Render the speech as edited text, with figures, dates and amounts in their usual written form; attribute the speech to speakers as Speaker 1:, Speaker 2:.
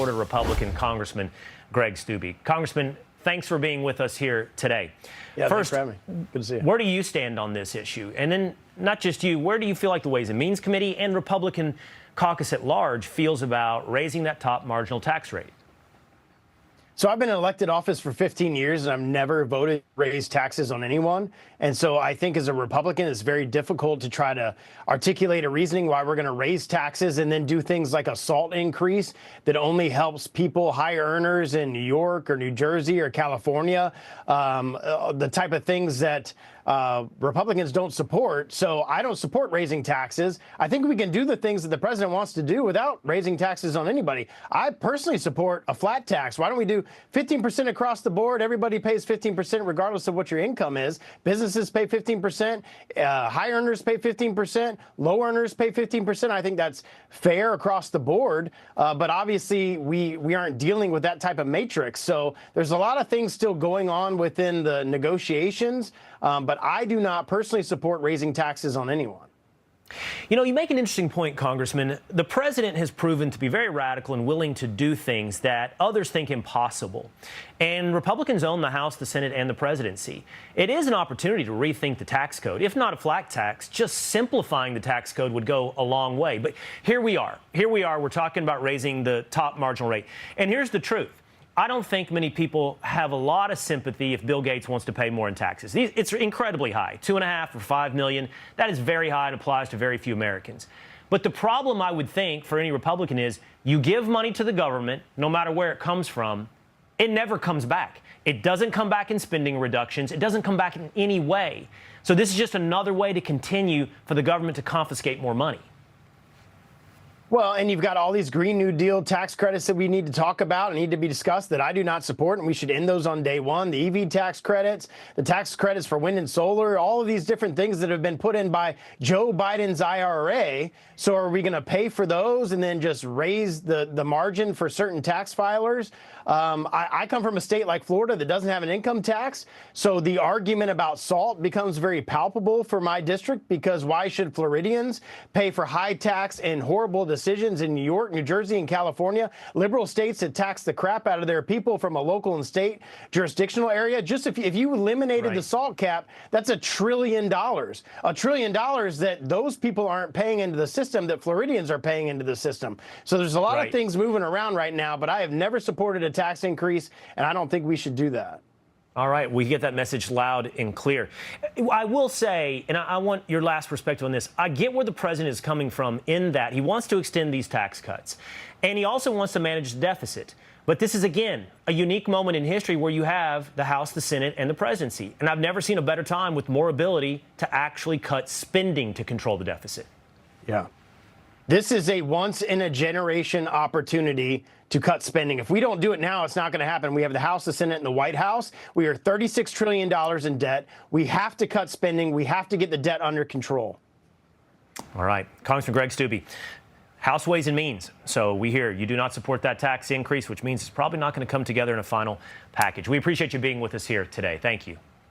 Speaker 1: Florida Republican Congressman Greg Steube. Congressman, thanks for being with us here today.
Speaker 2: Yeah,
Speaker 1: first,
Speaker 2: thanks for having me. Good to see you.
Speaker 1: Where do you stand on this issue? And then, not just you, where do you feel like the Ways and Means Committee and Republican caucus at large feels about raising that top marginal tax rate?
Speaker 2: So I've been in elected office for 15 years, and I've never voted to raise taxes on anyone. And so I think as a Republican, it's very difficult to try to articulate a reasoning why we're going to raise taxes and then do things like a SALT increase that only helps people, high earners in New York or New Jersey or California, the type of things that Republicans don't support. So I don't support raising taxes. I think we can do the things that the president wants to do without raising taxes on anybody. I personally support a flat tax. Why don't we do 15% across the board? Everybody pays 15% regardless of what your income is. Businesses pay 15%. High earners pay 15%. Low earners pay 15%. I think that's fair across the board. But obviously, we aren't dealing with that type of matrix. So there's a lot of things still going on within the negotiations. But I do not personally support raising taxes on anyone.
Speaker 1: You know, you make an interesting point, Congressman. The president has proven to be very radical and willing to do things that others think impossible. And Republicans own the House, the Senate, and the presidency. It is an opportunity to rethink the tax code. If not a flat tax, just simplifying the tax code would go a long way. But here we are. We're talking about raising the top marginal rate. And here's the truth. I don't think many people have a lot of sympathy if Bill Gates wants to pay more in taxes. It's incredibly high, 2.5 or 5 million. That is very high and applies to very few Americans. But the problem, I would think, for any Republican is you give money to the government, no matter where it comes from, it never comes back. It doesn't come back in spending reductions. It doesn't come back in any way. So this is just another way to continue for the government to confiscate more money.
Speaker 2: Well, and you've got all these Green New Deal tax credits that we need to talk about and need to be discussed that I do not support, and we should end those on day one. The EV tax credits, the tax credits for wind and solar, all of these different things that have been put in by Joe Biden's IRA. So are we going to pay for those and then just raise the margin for certain tax filers? I come from a state like Florida that doesn't have an income tax. So the argument about SALT becomes very palpable for my district, because why should Floridians pay for high tax and horrible decisions in New York, New Jersey, and California, liberal states that tax the crap out of their people from a local and state jurisdictional area? Just if you eliminated the SALT cap, that's $1 trillion. $1 trillion that those people aren't paying into the system, that Floridians are paying into the system. So there's a lot of things moving around right now, but I have never supported a tax increase, and I don't think we should do that.
Speaker 1: All right, we get that message loud and clear. I will say, and I want your last perspective on this, I get where the president is coming from in that he wants to extend these tax cuts, and he also wants to manage the deficit. But this is, again, a unique moment in history where you have the House, the Senate, and the presidency. And I've never seen a better time with more ability to actually cut spending to control the deficit.
Speaker 2: Yeah. This is a once-in-a-generation opportunity to cut spending. If we don't do it now, it's not going to happen. We have the House, the Senate, and the White House. We are $36 trillion in debt. We have to cut spending. We have to get the debt under control.
Speaker 1: All right. Congressman Greg Steube, House Ways and Means. So we hear you do not support that tax increase, which means it's probably not going to come together in a final package. We appreciate you being with us here today. Thank you.